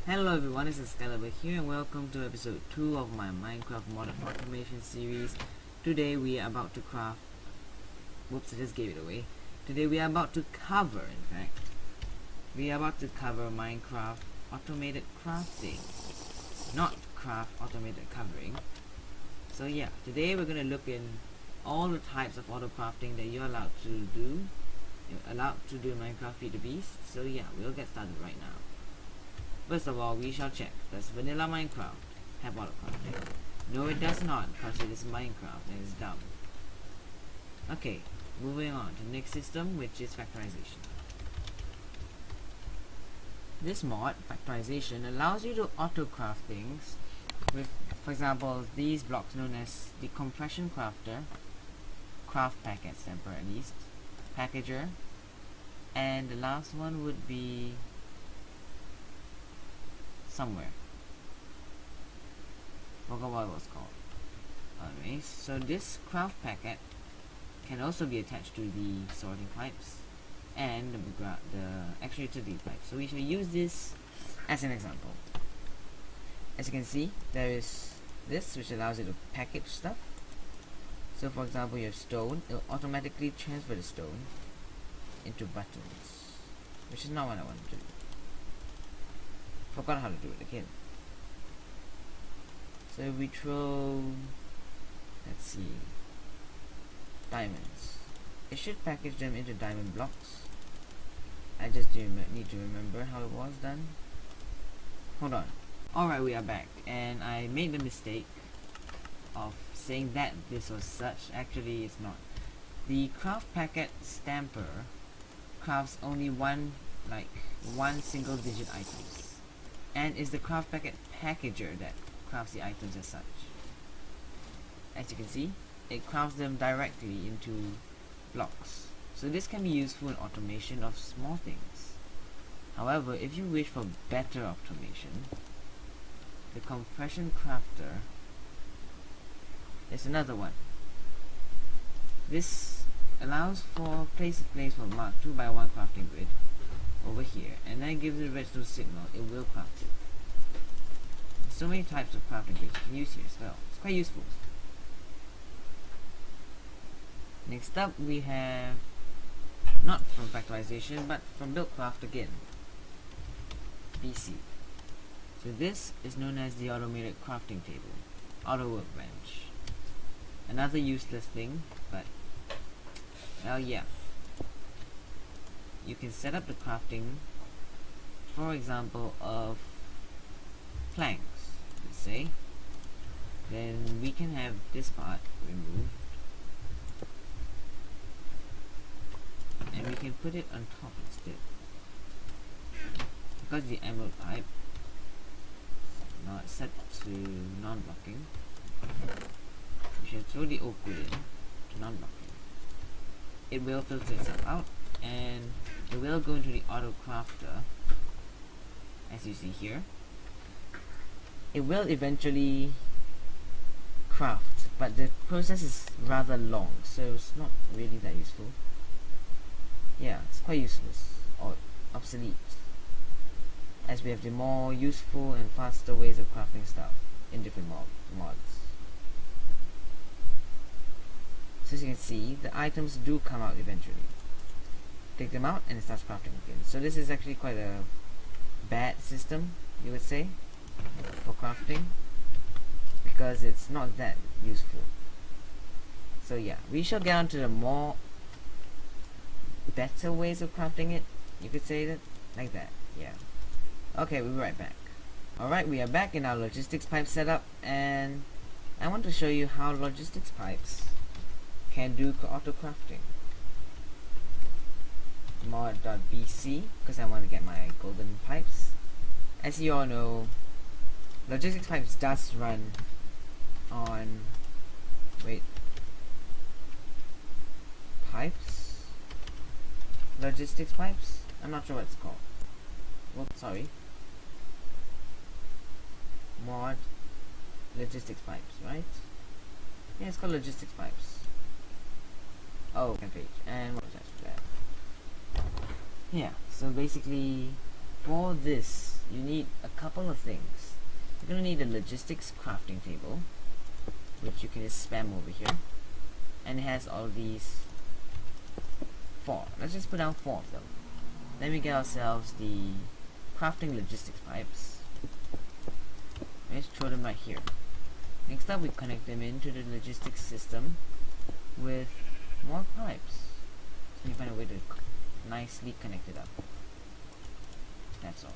Hello everyone, this is Excalibur here and welcome to episode 2 of my Minecraft modern automation series. Today we are about to craft... Whoops, I just gave it away. Today we are about to cover, in fact. We are about to cover Minecraft automated crafting. Not craft automated covering. So yeah, today we're going to look in all the types of auto crafting that you're allowed to do. You're allowed to do in Minecraft Feed the Beast. So yeah, we'll get started right now. First of all, we shall check, does vanilla Minecraft have auto crafting? No, it does not, because it is Minecraft and it's dumb. Okay, moving on to the next system, which is factorization. This mod, factorization, allows you to auto craft things with, for example, these blocks known as the compression crafter, craft packet stamper at least, packager, and the last one would be somewhere. Forgot what it was called. Anyways, so this craft packet can also be attached to the sorting pipes and the extra utility pipes. So we shall use this as an example. As you can see, there is this which allows you to package stuff. So for example, you have stone, it will automatically transfer the stone into buttons, which is not what I want to do. Forgot how to do it again. So if we throw, let's see, diamonds, it should package them into diamond blocks. I just need to remember how it was done. Hold on. Alright, we are back, and I made the mistake of saying that this was such. Actually, it's not. The craft packet stamper crafts only one single digit items, and is the craft packet packager that crafts the items as such. As you can see, it crafts them directly into blocks. So this can be useful in automation of small things. However, if you wish for better automation, the compression crafter is another one. This allows for place for Mark 2x1 crafting grid over here, and then gives it a redstone signal, it will craft it. There's so many types of crafting grids you can use here as well. It's quite useful. Next up we have, not from factorization, but from buildcraft again, BC. So this is known as the automated crafting table, auto workbench. Another useless thing, but well, yeah. You can set up the crafting, for example, of planks, let's say. Then we can have this part removed, and we can put it on top instead. Because the emerald pipe, now it's set to non-blocking, we should throw the oak wood in to non-blocking. It will filter itself out, and it will go into the auto crafter, as you see here. It will eventually craft, but the process is rather long, so it's not really that useful. Yeah, it's quite useless or obsolete, as we have the more useful and faster ways of crafting stuff in different mods. So as you can see, the items do come out eventually. Take them out and it starts crafting again. So this is actually quite a bad system, you would say, for crafting, because it's not that useful. So yeah, we shall get on to the more better ways of crafting it. You could say that like that. Yeah. Okay, we'll be right back. Alright, we are back in our logistics pipe setup, and I want to show you how logistics pipes can do auto crafting. Mod.bc, because I want to get my golden pipes. As you all know, logistics pipes does run on pipes, logistics pipes, I'm not sure what it's called. Well, sorry, mod logistics pipes, right? Yeah, it's called logistics pipes. Oh, page, and what was that? Yeah, so basically for this, you need a couple of things. You're gonna need a logistics crafting table, which you can just spam over here, and it has all these 4. Let's just put down 4 of them. Then we get ourselves the crafting logistics pipes. Let's throw them right here. Next up, we connect them into the logistics system with more pipes. So you find a way to nicely connect it up. That's all.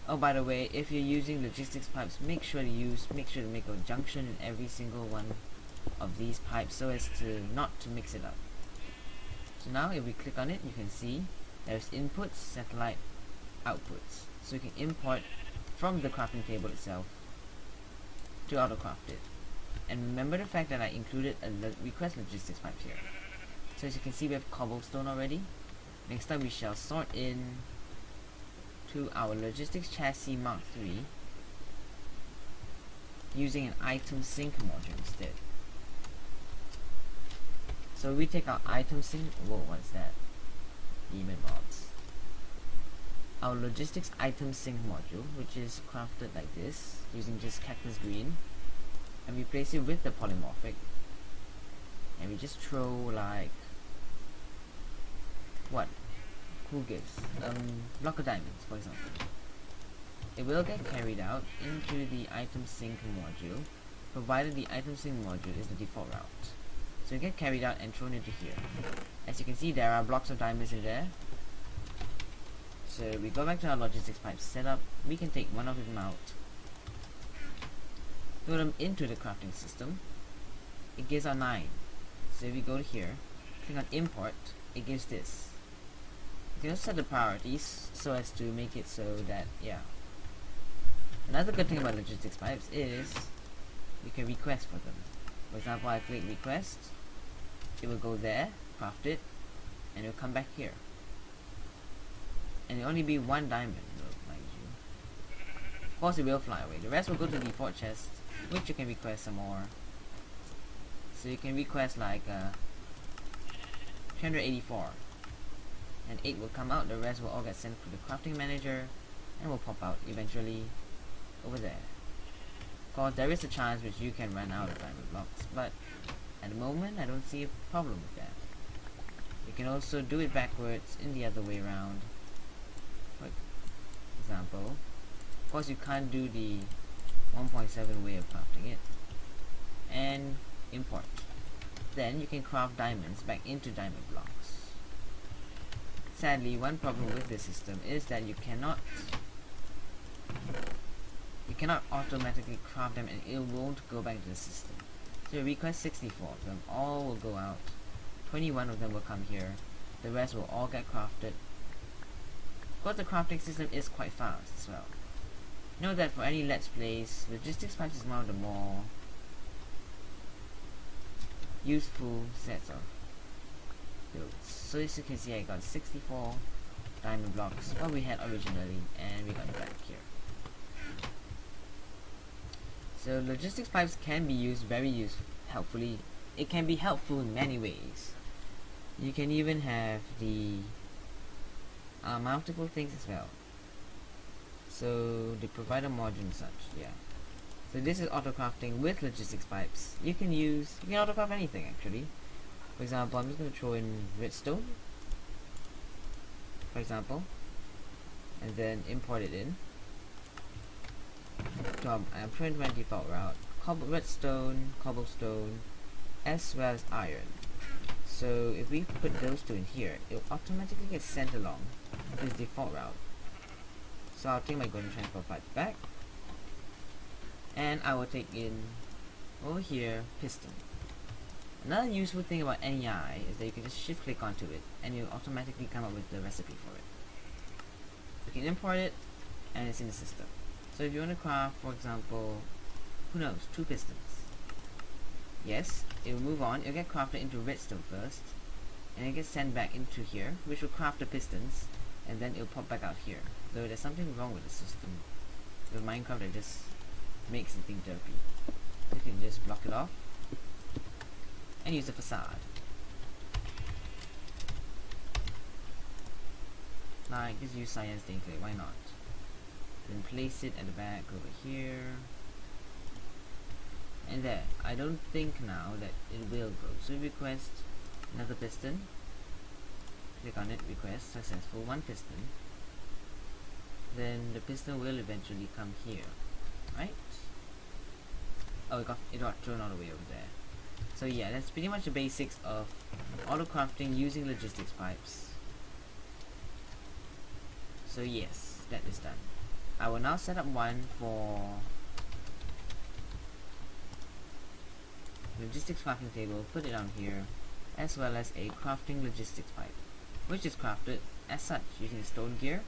Oh, by the way, if you're using logistics pipes, make sure to make a junction in every single one of these pipes so as to not to mix it up. So now if we click on it, you can see there's inputs, satellite, outputs. So you can import from the crafting table itself to autocraft it. And remember the fact that I included a request logistics pipe here. So as you can see, we have cobblestone already. Next time we shall sort in to our logistics chassis Mark III using an item sync module instead. So we take our item sync, whoa, what's that? Demon mods. Our logistics item sync module, which is crafted like this using just cactus green, and we place it with the polymorphic, and we just throw like what? Who gives? Block of diamonds, for example. It will get carried out into the item sync module, provided the item sync module is the default route. So it get carried out and thrown into here. As you can see, there are blocks of diamonds in there. So we go back to our logistics pipe setup. We can take one of them out, throw them into the crafting system. It gives our 9. So if we go to here, click on import, it gives this. You can also set the priorities so as to make it so that, yeah. Another good thing about logistics pipes is you can request for them. For example, I click request, it will go there, craft it, and it will come back here. And it will only be 1 diamond, mind you. Of course, it will fly away. The rest will go to the default chest, which you can request some more. So you can request like 384. And 8 will come out, the rest will all get sent to the crafting manager and will pop out eventually over there. Of course, there is a chance which you can run out of diamond blocks, but at the moment I don't see a problem with that. You can also do it backwards in the other way around. For example, of course you can't do the 1.7 way of crafting it. And import. Then you can craft diamonds back into diamond blocks. Sadly, one problem with this system is that you cannot automatically craft them and it won't go back to the system. So you request 64 of them, all will go out, 21 of them will come here, the rest will all get crafted. Of course, the crafting system is quite fast as well. Note that for any Let's Plays, logistics pipes is one of the more useful sets of builds. So as you can see, I got 64 diamond blocks, what we had originally, and we got it back here. So logistics pipes can be used very helpfully. It can be helpful in many ways. You can even have the multiple things as well. So the provider module and such, yeah. So this is auto crafting with logistics pipes. You can auto craft anything actually. For example, I'm just going to throw in redstone, for example, and then import it in. So I'm trying my default route, redstone, cobblestone, as well as iron. So if we put those 2 in here, it will automatically get sent along this default route. So I'll take my golden transport pipe back, and I will take in over here piston. Another useful thing about NEI is that you can just shift click onto it and you'll automatically come up with the recipe for it. You can import it and it's in the system. So if you want to craft, for example, who knows, 2 pistons. Yes, it will move on, it'll get crafted into redstone first, and it gets sent back into here, which will craft the pistons, and then it'll pop back out here. Though there's something wrong with the system. With Minecraft, it just makes the thing derpy. You can just block it off and use the facade. Like, just use cyan stained clay, why not? then place it at the back over here, and there. I don't think now that it will go, so request another piston, click on it, request successful, 1 piston, then the piston will eventually come here, right? Oh, it got thrown all the way over there. So yeah, that's pretty much the basics of auto crafting using logistics pipes. So yes, that is done. I will now set up one for logistics crafting table, put it on here, as well as a crafting logistics pipe, which is crafted as such using a stone gear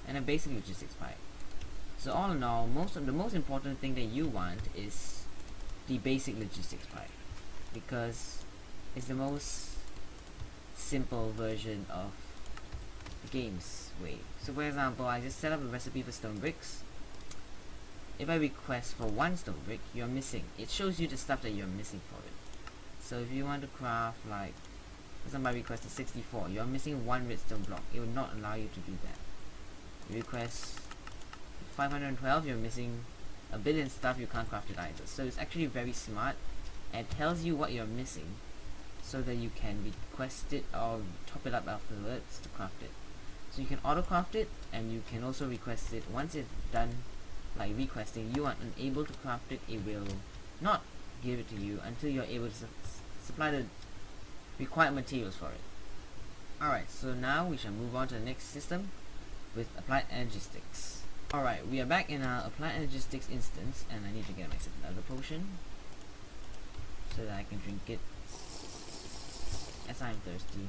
and a basic logistics pipe. So all in all, the most important thing that you want is the basic logistics pipe, because it's the most simple version of the game's way. So for example, I just set up a recipe for stone bricks. If I request for 1 stone brick, you're missing. It shows you the stuff that you're missing for it. So if you want to craft, like, for example, I requested 64, you're missing 1 redstone block. It will not allow you to do that. You request 512, you're missing a billion stuff, you can't craft it either. So it's actually very smart and tells you what you're missing so that you can request it or top it up afterwards to craft it. So you can auto craft it, and you can also request it. Once it's done, like requesting, you are unable to craft it, it will not give it to you until you're able to supply the required materials for it. Alright, so now we shall move on to the next system with applied energistics. Alright, we are back in our applied energistics instance, and I need to get myself another potion so that I can drink it as I'm thirsty.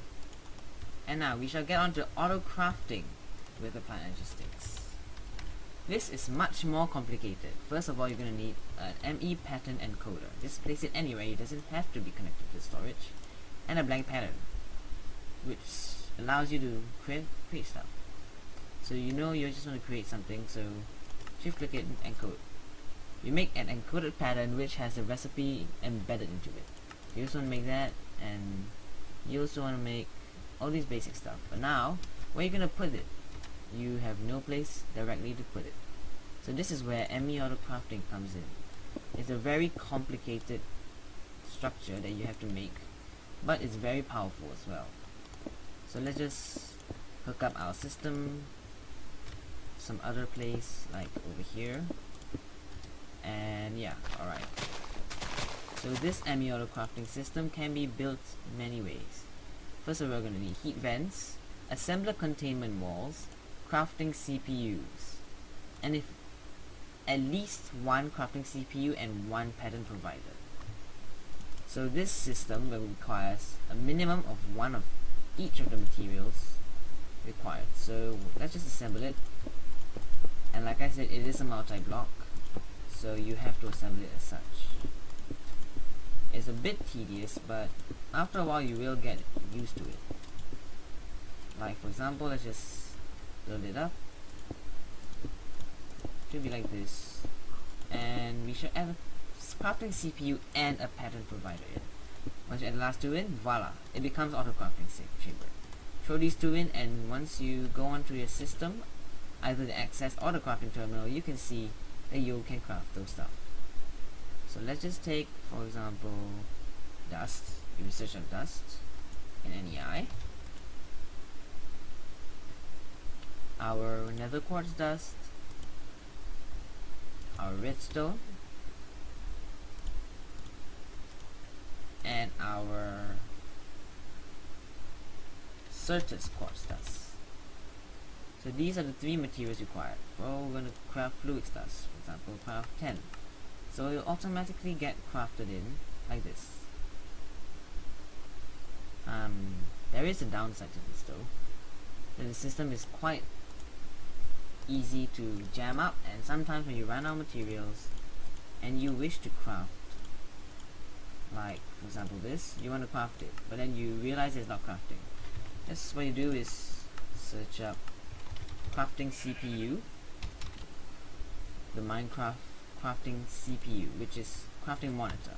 And now we shall get on to auto crafting with applied energistics. This is much more complicated. First of all, you're going to need an ME pattern encoder. Just place it anywhere, it doesn't have to be connected to storage. And a blank pattern, which allows you to create stuff. So you know you just want to create something, so shift click it and encode. You make an encoded pattern which has a recipe embedded into it. You just want to make that, and you also want to make all these basic stuff. But now, where are you going to put it? You have no place directly to put it. So this is where ME auto crafting comes in. It's a very complicated structure that you have to make, but it's very powerful as well. So let's just hook up our system some other place, like over here, and yeah, alright. So this ME auto crafting system can be built many ways. First of all, we're going to need heat vents, assembler containment walls, crafting CPUs, and if at least 1 crafting CPU and 1 pattern provider. So this system requires a minimum of 1 of each of the materials required. So let's just assemble it, and like I said, it is a multi-block, so you have to assemble it as such. It's a bit tedious, but after a while you will get used to it. Like for example, let's just build it up. It should be like this, and we should add a crafting CPU and a pattern provider in. Once you add the last 2 in, voila, it becomes auto crafting chamber. Throw these 2 in, and once you go onto your system, either the access or the crafting terminal, you can see that you can craft those stuff. So let's just take, for example, dust. You research on dust in NEI. Our nether quartz dust, our redstone, and our Certus quartz dust. So these are the 3 materials required. Well, we're going to craft fluid dust, for example, craft 10. So it will automatically get crafted in like this. There is a downside to this though. That the system is quite easy to jam up, and sometimes when you run out of materials and you wish to craft, like for example this, you want to craft it, but then you realize it's not crafting. Just what you do is search up crafting CPU, the Minecraft crafting CPU, which is crafting monitor,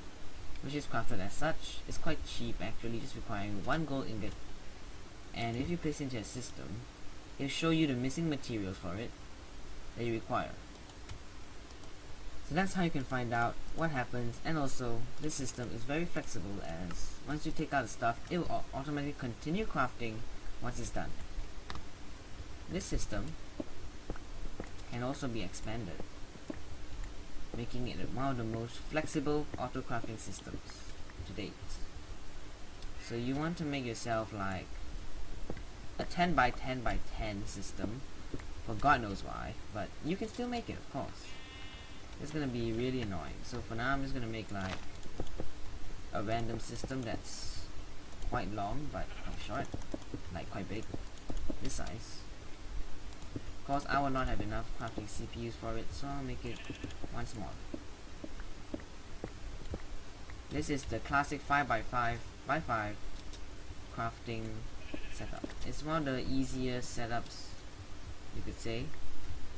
which is crafted as such. It's quite cheap actually, just requiring 1 gold ingot, and if you place it into a system, it'll show you the missing materials for it, that you require. So that's how you can find out what happens, and also this system is very flexible, as once you take out the stuff, it will automatically continue crafting once it's done. This system can also be expanded, making it one of the most flexible auto crafting systems to date. So you want to make yourself like a 10 by 10 by 10 system, for God knows why, but you can still make it, of course. It's gonna be really annoying. So for now I'm just gonna make like a random system that's quite long but quite short, like quite big, this size. Of course I will not have enough crafting CPUs for it, so I'll make it one smaller. This is the classic 5x5x5 crafting setup. It's one of the easiest setups, you could say.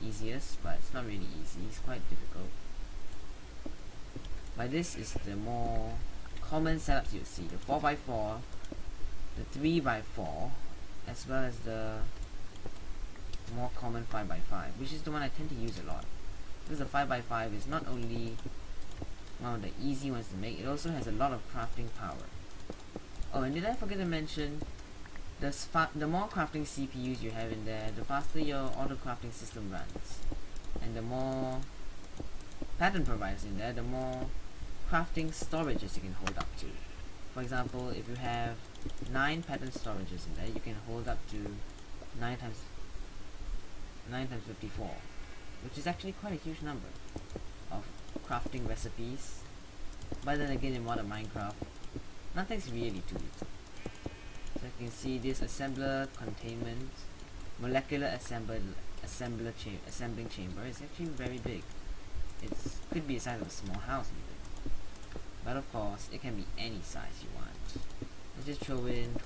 Easiest, but it's not really easy, it's quite difficult. But this is the more common setups you'll see, the 4x4, the 3x4, as well as the more common 5x5, which is the one I tend to use a lot. Because the 5x5 is not only one of the easy ones to make, it also has a lot of crafting power. Oh, and did I forget to mention, the more crafting CPUs you have in there, the faster your auto crafting system runs. And the more pattern providers in there, the more crafting storages you can hold up to. For example, if you have 9 pattern storages in there, you can hold up to 9 times 54, which is actually quite a huge number of crafting recipes. But then again, in modern Minecraft, nothing's really too little. So you can see this assembler containment, molecular assembling chamber is actually very big. It could be the size of a small house even. But of course, it can be any size you want. Let's just throw in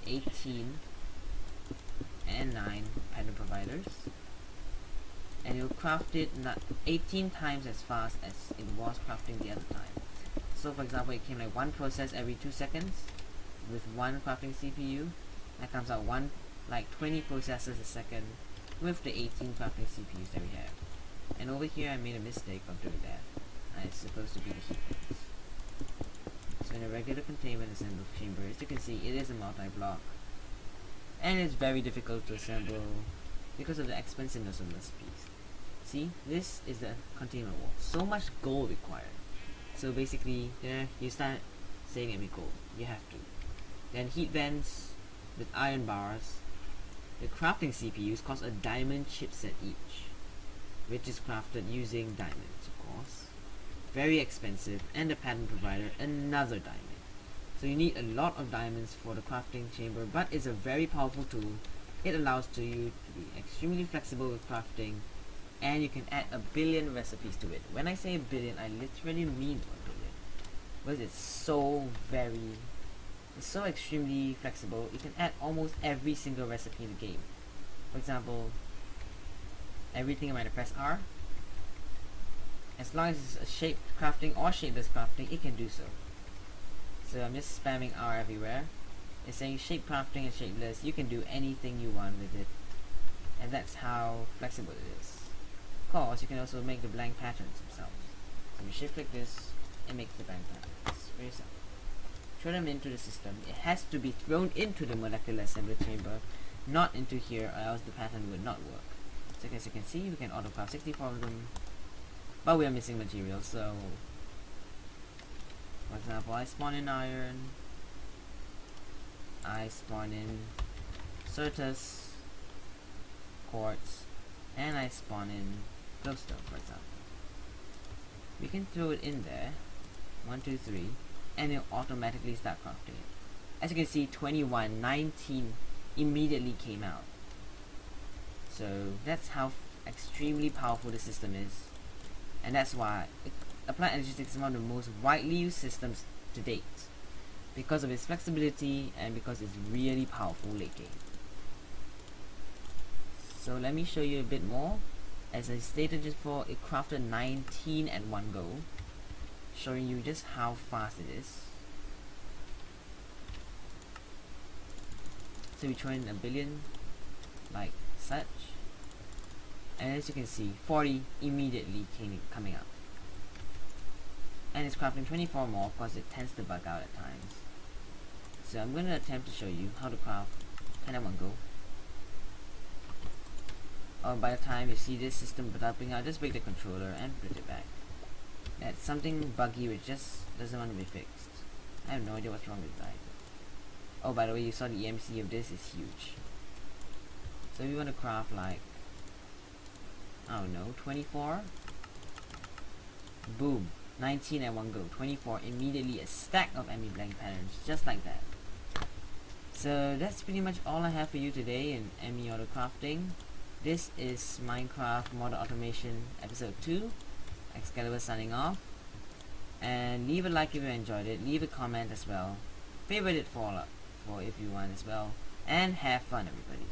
18 and 9 pattern providers, and you'll craft it 18 times as fast as it was crafting the other time. So for example, it came like one process every 2 seconds with one crafting CPU. That comes out like 20 processes a second with the 18 crafting CPUs that we have. And over here I made a mistake of doing that. It's supposed to be the heat fins. So in a regular containment assembly chamber, as you can see, it is a multi-block, and it's very difficult to assemble because of the expensiveness of recipes. See, this is the containment wall. So much gold required. So basically, you start saying it with gold. You have to. Then heat vents with iron bars. The crafting CPUs cost a diamond chipset each, which is crafted using diamonds, of course. Very expensive, and the pattern provider, another diamond. So you need a lot of diamonds for the crafting chamber, but it's a very powerful tool. It allows you to be extremely flexible with crafting, and you can add 1 billion recipes to it. When I say 1 billion, I literally mean 1 billion. Because it's so extremely flexible. You can add almost every single recipe in the game. For example, everything I'm going to press R, as long as it's a shaped crafting or shapeless crafting, it can do so. So I'm just spamming R everywhere. It's saying shape crafting and shapeless. You can do anything you want with it, and that's how flexible it is. Of course, you can also make the blank patterns themselves. So you shift click this, it makes the blank patterns for yourself. Throw them into the system. It has to be thrown into the molecular assembly chamber, not into here, or else the pattern would not work. So as you can see, we can auto craft 64 of them, but we are missing material. So for example, I spawn in iron, I spawn in Certus, quartz, and I spawn in glowstone, for example. We can throw it in there, 1, 2, 3, and it'll automatically start crafting it. As you can see, 21, 19 immediately came out. So that's how extremely powerful the system is, and that's why Applied Logistics is one of the most widely used systems to date, because of its flexibility and because it's really powerful late game. So let me show you a bit more. As I stated just before, it crafted 19 at one go, showing you just how fast it is. So we throw in 1 billion like such, and as you can see, 40 immediately coming up. And it's crafting 24 more because it tends to bug out at times. So I'm going to attempt to show you how to craft 10 at one go. By the time you see this system bugging out, just break the controller and put it back. That's something buggy which just doesn't want to be fixed. I have no idea what's wrong with that. Oh, by the way, you saw the EMC of this is huge. So if you want to craft like, I don't know, 24, boom, 19 at one go, 24, immediately a stack of ME blank patterns, just like that. So that's pretty much all I have for you today in ME auto crafting. This is Minecraft Model Automation episode 2. Excalibur signing off. And leave a like if you enjoyed it, leave a comment as well. Favorite it for if you want as well. And have fun, everybody.